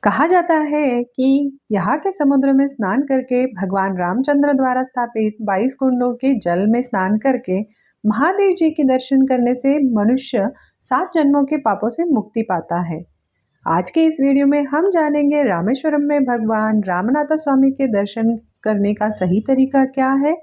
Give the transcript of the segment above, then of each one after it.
कहा जाता है कि यहाँ के समुद्र में स्नान करके भगवान रामचंद्र द्वारा स्थापित 22 कुंडों के जल में स्नान करके महादेव जी के दर्शन करने से मनुष्य 7 जन्मों के पापों से मुक्ति पाता है। आज के इस वीडियो में हम जानेंगे रामेश्वरम में भगवान रामनाथ स्वामी के दर्शन करने का सही तरीका क्या है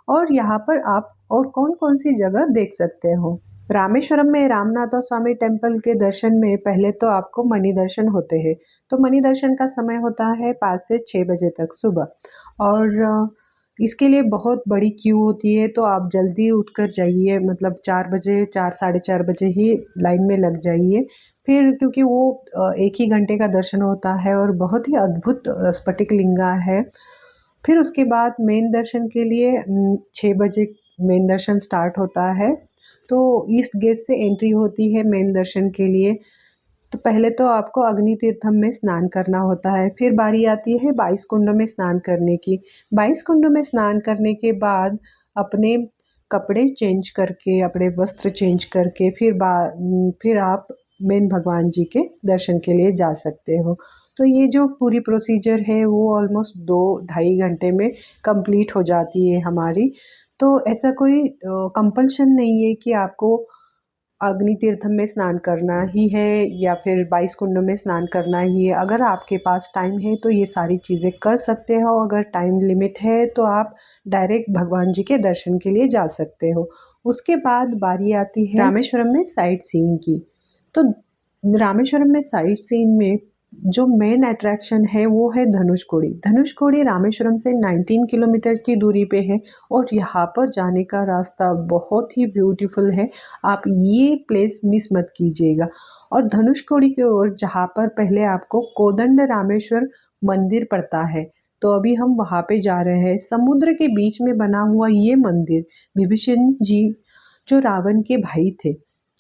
और यहाँ पर आप और कौन कौन सी जगह देख सकते हो। रामेश्वरम में रामनाथ स्वामी टेम्पल के दर्शन में पहले तो आपको मणि दर्शन होते हैं। तो मणि दर्शन का समय होता है 5 से 6 बजे तक सुबह और इसके लिए बहुत बड़ी क्यू होती है। तो आप जल्दी उठकर जाइए, मतलब 4 बजे 4 साढ़े 4 बजे ही लाइन में लग जाइए। फिर क्योंकि वो 1 ही घंटे का दर्शन होता है और बहुत ही अद्भुत स्फटिक लिंगा है। फिर उसके बाद मेन दर्शन के लिए 6 बजे मेन दर्शन स्टार्ट होता है। तो ईस्ट गेट से एंट्री होती है मेन दर्शन के लिए। तो पहले तो आपको अग्नि तीर्थम में स्नान करना होता है, फिर बारी आती है 22 कुंडों में स्नान करने की। 22 कुंडों में स्नान करने के बाद अपने कपड़े चेंज करके, अपने वस्त्र चेंज करके फिर आप मेन भगवान जी के दर्शन के लिए जा सकते हो। तो ये जो पूरी प्रोसीजर है वो ऑलमोस्ट 2-2.5 घंटे में कंप्लीट हो जाती है हमारी। तो ऐसा कोई कंपल्शन नहीं है कि आपको अग्नि तीर्थम में स्नान करना ही है या फिर 22 कुंडों में स्नान करना ही है। अगर आपके पास टाइम है तो ये सारी चीज़ें कर सकते हो। अगर टाइम लिमिट है तो आप डायरेक्ट भगवान जी के दर्शन के लिए जा सकते हो। उसके बाद बारी आती है रामेश्वरम में साइट सीइंग की। तो रामेश्वरम में साइट सीइंग में जो मेन अट्रैक्शन है वो है धनुषकोडी। धनुषकोडी रामेश्वरम से 19 किलोमीटर की दूरी पे है और यहाँ पर जाने का रास्ता बहुत ही ब्यूटीफुल है। आप ये प्लेस मिस मत कीजिएगा। और धनुषकोडी की ओर जहाँ पर पहले आपको कोदंड रामेश्वर मंदिर पड़ता है, तो अभी हम वहाँ पे जा रहे हैं। समुद्र के बीच में बना हुआ ये मंदिर विभीषण जी जो रावण के भाई थे,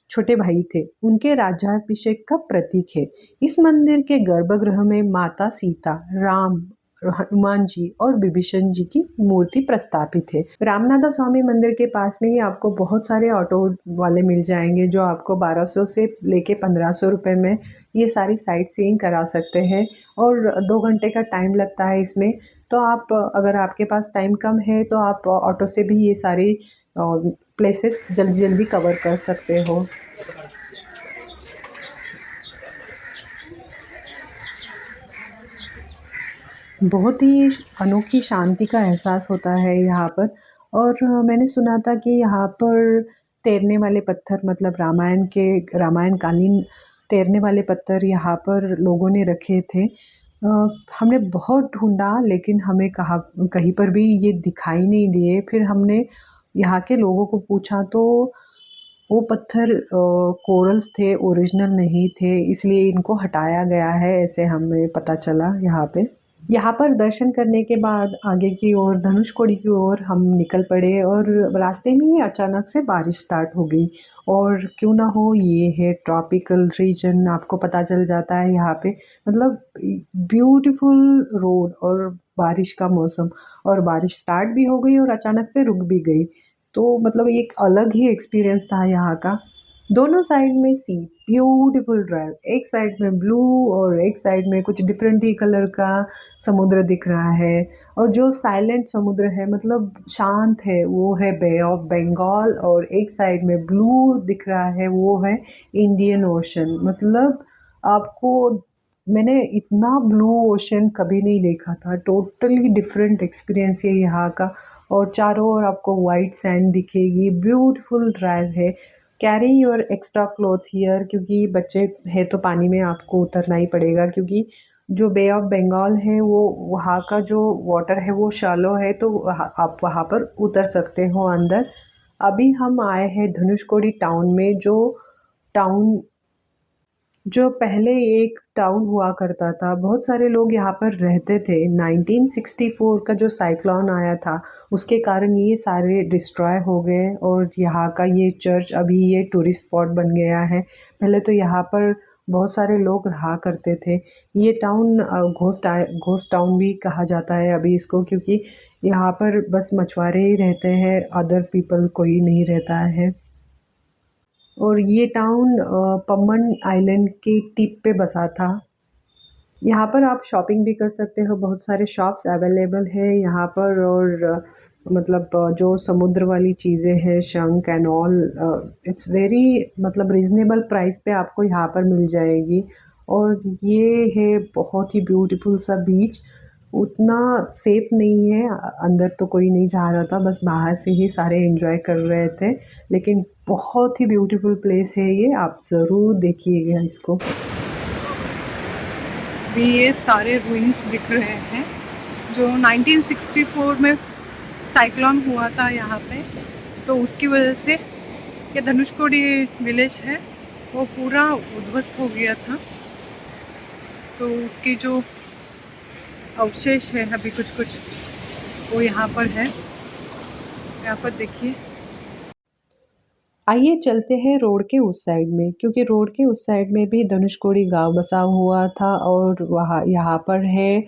छोटे भाई थे, उनके राज्याभिषेक का प्रतीक है। इस मंदिर के गर्भगृह में माता सीता, राम, हनुमान जी और विभीषण जी की मूर्ति प्रस्थापित है। रामनाथ स्वामी मंदिर के पास में ही आपको बहुत सारे ऑटो वाले मिल जाएंगे जो आपको 1200 से लेके 1500 रुपये में ये सारी साइट सीइंग करा सकते हैं और 2 घंटे का टाइम लगता है इसमें। तो आप, अगर आपके पास टाइम कम है तो आप ऑटो से भी ये सारी प्लेसेस जल्दी जल्दी कवर कर सकते हो। बहुत ही अनोखी शांति का एहसास होता है यहाँ पर। और मैंने सुना था कि यहाँ पर तैरने वाले पत्थर, मतलब रामायणकालीन तैरने वाले पत्थर यहाँ पर लोगों ने रखे थे। हमने बहुत ढूंढा लेकिन हमें कहीं पर भी ये दिखाई नहीं दिए। फिर हमने यहाँ के लोगों को पूछा तो वो पत्थर कोरल्स थे, ओरिजिनल नहीं थे, इसलिए इनको हटाया गया है, ऐसे हमें पता चला यहाँ पे। यहाँ पर दर्शन करने के बाद आगे की ओर धनुषकोडी की ओर हम निकल पड़े और रास्ते में ही अचानक से बारिश स्टार्ट हो गई। और क्यों ना हो, ये है ट्रॉपिकल रीजन, आपको पता चल जाता है यहाँ पे, मतलब ब्यूटीफुल रोड और बारिश का मौसम। और बारिश स्टार्ट भी हो गई और अचानक से रुक भी गई। तो मतलब एक अलग ही एक्सपीरियंस था यहाँ का। दोनों साइड में सी, ब्यूटीफुल ड्राइव, एक साइड में ब्लू और एक साइड में कुछ डिफरेंट ही कलर का समुद्र दिख रहा है। और जो साइलेंट समुद्र है, मतलब शांत है, वो है बे ऑफ बंगाल। और एक साइड में ब्लू दिख रहा है, वो है इंडियन ओशन। मतलब आपको, मैंने इतना ब्लू ओशन कभी नहीं देखा था। टोटली डिफरेंट एक्सपीरियंस है यहाँ का। और चारों ओर आपको वाइट सैंड दिखेगी, ब्यूटीफुल ड्राइव है। Carry your extra clothes here, क्योंकि बच्चे हैं तो पानी में आपको उतरना ही पड़ेगा, क्योंकि जो बे ऑफ बंगाल है वो, वहाँ का जो वाटर है वो शैलो है, तो आप वहाँ पर उतर सकते हो अंदर। अभी हम आए हैं धनुषकोडी टाउन में, जो पहले एक टाउन हुआ करता था। बहुत सारे लोग यहाँ पर रहते थे। 1964 का जो साइक्लोन आया था उसके कारण ये सारे डिस्ट्रॉय हो गए और यहाँ का ये चर्च अभी ये टूरिस्ट स्पॉट बन गया है। पहले तो यहाँ पर बहुत सारे लोग रहा करते थे। ये टाउन घोस्ट टाउन भी कहा जाता है अभी इसको, क्योंकि यहाँ पर बस मछुआरे ही रहते हैं, अदर पीपल कोई नहीं रहता है। और ये टाउन पम्बन आइलैंड के टिप पे बसा था। यहाँ पर आप शॉपिंग भी कर सकते हो, बहुत सारे शॉप्स अवेलेबल है यहाँ पर। और मतलब जो समुद्र वाली चीज़ें हैं, शंख एंड ऑल, इट्स वेरी मतलब रीज़नेबल प्राइस पे आपको यहाँ पर मिल जाएगी। और ये है बहुत ही ब्यूटीफुल सा बीच। उतना सेफ नहीं है, अंदर तो कोई नहीं जा रहा था, बस बाहर से ही सारे एंजॉय कर रहे थे। लेकिन बहुत ही ब्यूटीफुल प्लेस है ये, आप ज़रूर देखिएगा इसको। भी ये सारे रूइंस दिख रहे हैं जो 1964 में साइक्लोन हुआ था यहाँ पे, तो उसकी वजह से ये धनुषकोडी विलेज है वो पूरा उद्ध्वस्त हो गया था। तो उसकी जो अवशेष है अभी कुछ कुछ वो यहाँ पर है, यहाँ पर देखिए। आइए चलते हैं रोड के उस साइड में, क्योंकि रोड के उस साइड में भी धनुषकोडी गांव बसा हुआ था। और वहाँ यहाँ पर है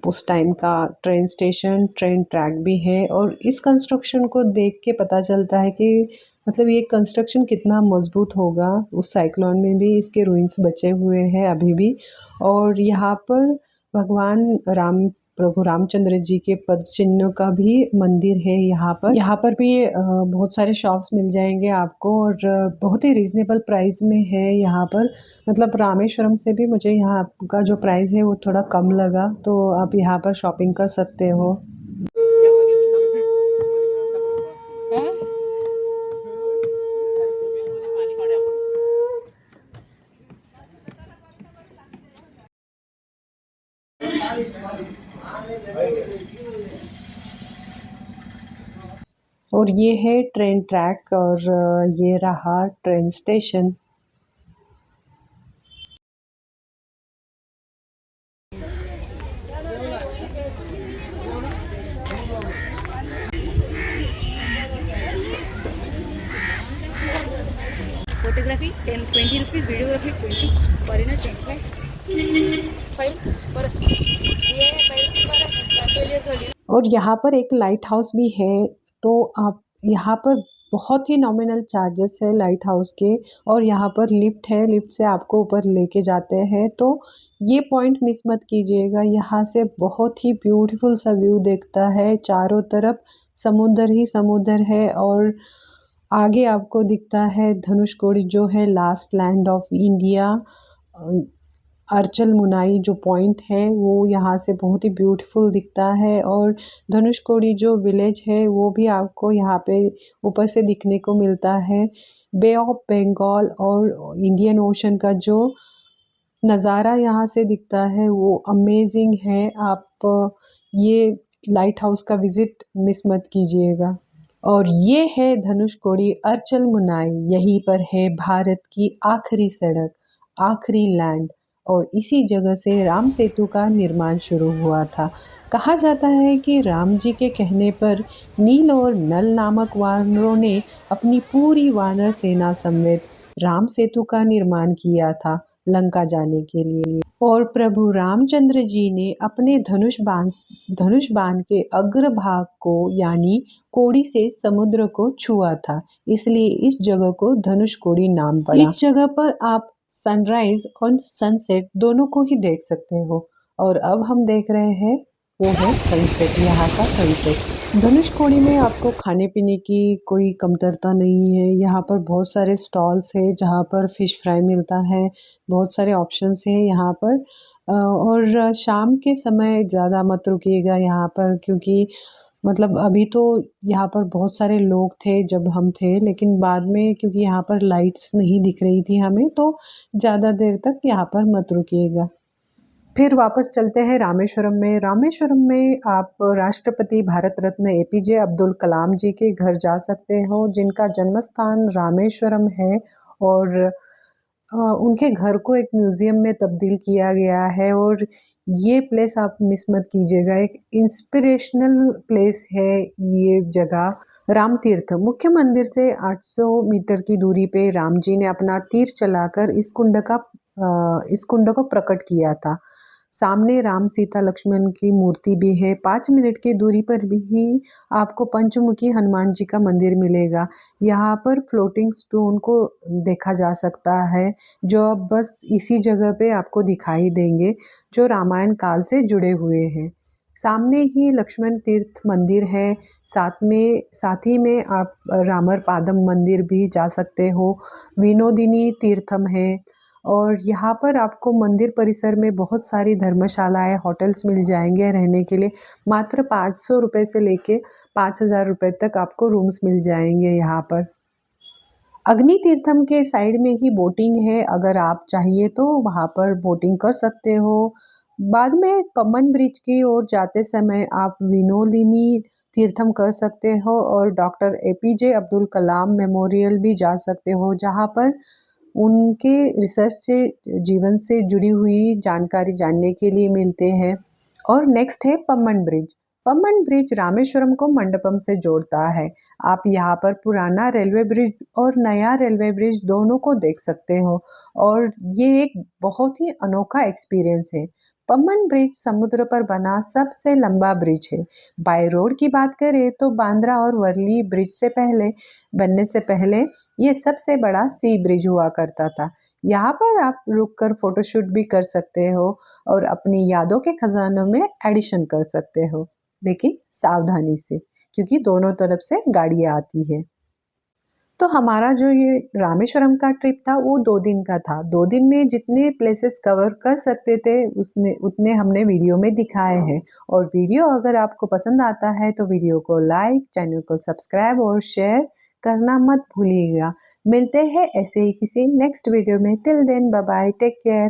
उस टाइम का ट्रेन स्टेशन, ट्रेन ट्रैक भी है। और इस कंस्ट्रक्शन को देख के पता चलता है कि मतलब ये कंस्ट्रक्शन कितना मजबूत होगा। उस साइक्लोन में भी इसके रूइंस बचे हुए हैं अभी भी। और यहाँ पर भगवान राम, प्रभु रामचंद्र जी के पद चिन्ह का भी मंदिर है यहाँ पर। यहाँ पर भी बहुत सारे शॉप्स मिल जाएंगे आपको, और बहुत ही रीज़नेबल प्राइस में है यहाँ पर। मतलब रामेश्वरम से भी मुझे यहाँ का जो प्राइस है वो थोड़ा कम लगा, तो आप यहाँ पर शॉपिंग कर सकते हो। और ये है ट्रेन ट्रैक, और ये रहा train station. Photography 10 20 rupees, videography 20, foreigner 25 बरस, ये 5 बरस। और यहाँ पर एक लाइट हाउस भी है, तो आप यहाँ पर बहुत ही नॉमिनल चार्जेस है लाइट हाउस के। और यहाँ पर लिफ्ट है, लिफ्ट से आपको ऊपर लेके जाते हैं। तो ये पॉइंट मिस मत कीजिएगा, यहाँ से बहुत ही ब्यूटीफुल सा व्यू दिखता है। चारों तरफ समुंदर ही समुंदर है, और आगे आपको दिखता है धनुषकोडी जो है last land of India. Arichal Munai जो पॉइंट है वो यहाँ से बहुत ही ब्यूटीफुल दिखता है। और धनुषकोडी जो विलेज है वो भी आपको यहाँ पे ऊपर से दिखने को मिलता है। बे ऑफ बंगाल और इंडियन ओशन का जो नज़ारा यहाँ से दिखता है वो अमेजिंग है। आप ये लाइट हाउस का विज़िट मिस मत कीजिएगा। और ये है धनुषकोडी अर्चल मुनाई, यहीं पर है भारत की आखिरी सड़क, आखिरी लैंड। और इसी जगह से राम सेतु का निर्माण शुरू हुआ था। कहा जाता है कि राम जी के कहने पर नील और नल नामक वानरों ने अपनी पूरी वानर सेना समेत राम सेतु का निर्माण किया था लंका जाने के लिए। और प्रभु रामचंद्र जी ने अपने धनुष बाण के अग्रभाग को यानी कोड़ी से समुद्र को छुआ था, इसलिए इस जगह को धनुषकोडी नाम पड़ा। इस जगह पर आप सनराइज और सनसेट दोनों को ही देख सकते हो। और अब हम देख रहे हैं वो है सनसेट, यहाँ का सनसेट। धनुषकोडी में आपको खाने पीने की कोई कमतरता नहीं है। यहाँ पर बहुत सारे स्टॉल्स है जहाँ पर फ़िश फ्राई मिलता है, बहुत सारे ऑप्शंस हैं यहाँ पर। और शाम के समय ज़्यादा मत रुकिएगा यहाँ पर, क्योंकि मतलब अभी तो यहाँ पर बहुत सारे लोग थे जब हम थे, लेकिन बाद में क्योंकि यहाँ पर लाइट्स नहीं दिख रही थी हमें, तो ज़्यादा देर तक यहाँ पर मत रुकिएगा। फिर वापस चलते हैं रामेश्वरम में। रामेश्वरम में आप राष्ट्रपति भारत रत्न एपीजे अब्दुल कलाम जी के घर जा सकते हो, जिनका जन्म स्थान रामेश्वरम है। और उनके घर को एक म्यूज़ियम में तब्दील किया गया है। और ये प्लेस आप मिस मत कीजिएगा, एक इंस्पिरेशनल प्लेस है ये जगह। राम तीर्थ मुख्य मंदिर से 800 मीटर की दूरी पे राम जी ने अपना तीर चलाकर इस कुंड को प्रकट किया था। सामने राम सीता लक्ष्मण की मूर्ति भी है। 5 मिनट की दूरी पर भी ही आपको पंचमुखी हनुमान जी का मंदिर मिलेगा। यहाँ पर फ्लोटिंग स्टोन को देखा जा सकता है, जो अब बस इसी जगह पे आपको दिखाई देंगे, जो रामायण काल से जुड़े हुए हैं। सामने ही लक्ष्मण तीर्थ मंदिर है, साथ ही में आप रामर पादम मंदिर भी जा सकते हो। विनोदिनी तीर्थम है और यहाँ पर आपको मंदिर परिसर में बहुत सारी धर्मशालाएं, होटल्स मिल जाएंगे रहने के लिए। मात्र 500 रुपये से लेके 5000 रुपये तक आपको रूम्स मिल जाएंगे यहाँ पर। अग्नि तीर्थम के साइड में ही बोटिंग है, अगर आप चाहिए तो वहाँ पर बोटिंग कर सकते हो। बाद में पम्बन ब्रिज की ओर जाते समय आप विनोदिनी तीर्थम कर सकते हो और doctor APJ Abdul Kalam memorial भी जा सकते हो, जहाँ पर उनके रिसर्च से, जीवन से जुड़ी हुई जानकारी जानने के लिए मिलते हैं। और नेक्स्ट है पम्बन ब्रिज। पम्बन ब्रिज रामेश्वरम को मंडपम से जोड़ता है। आप यहाँ पर पुराना रेलवे ब्रिज और नया रेलवे ब्रिज दोनों को देख सकते हो और ये एक बहुत ही अनोखा एक्सपीरियंस है। पम्बन ब्रिज समुद्र पर बना सबसे लंबा ब्रिज है। बाय रोड की बात करें तो बांद्रा और वर्ली ब्रिज से बनने से पहले ये सबसे बड़ा सी ब्रिज हुआ करता था। यहाँ पर आप रुककर फोटोशूट भी कर सकते हो और अपनी यादों के खजानों में एडिशन कर सकते हो, लेकिन सावधानी से, क्योंकि दोनों तरफ से गाड़ियाँ आती है। तो हमारा जो ये रामेश्वरम का ट्रिप था वो 2 दिन का था। 2 दिन में जितने प्लेसेस कवर कर सकते थे उतने हमने वीडियो में दिखाए हैं। और वीडियो अगर आपको पसंद आता है तो वीडियो को लाइक, चैनल को सब्सक्राइब और शेयर करना मत भूलिएगा। मिलते हैं ऐसे ही किसी नेक्स्ट वीडियो में। Till then bye bye, take care.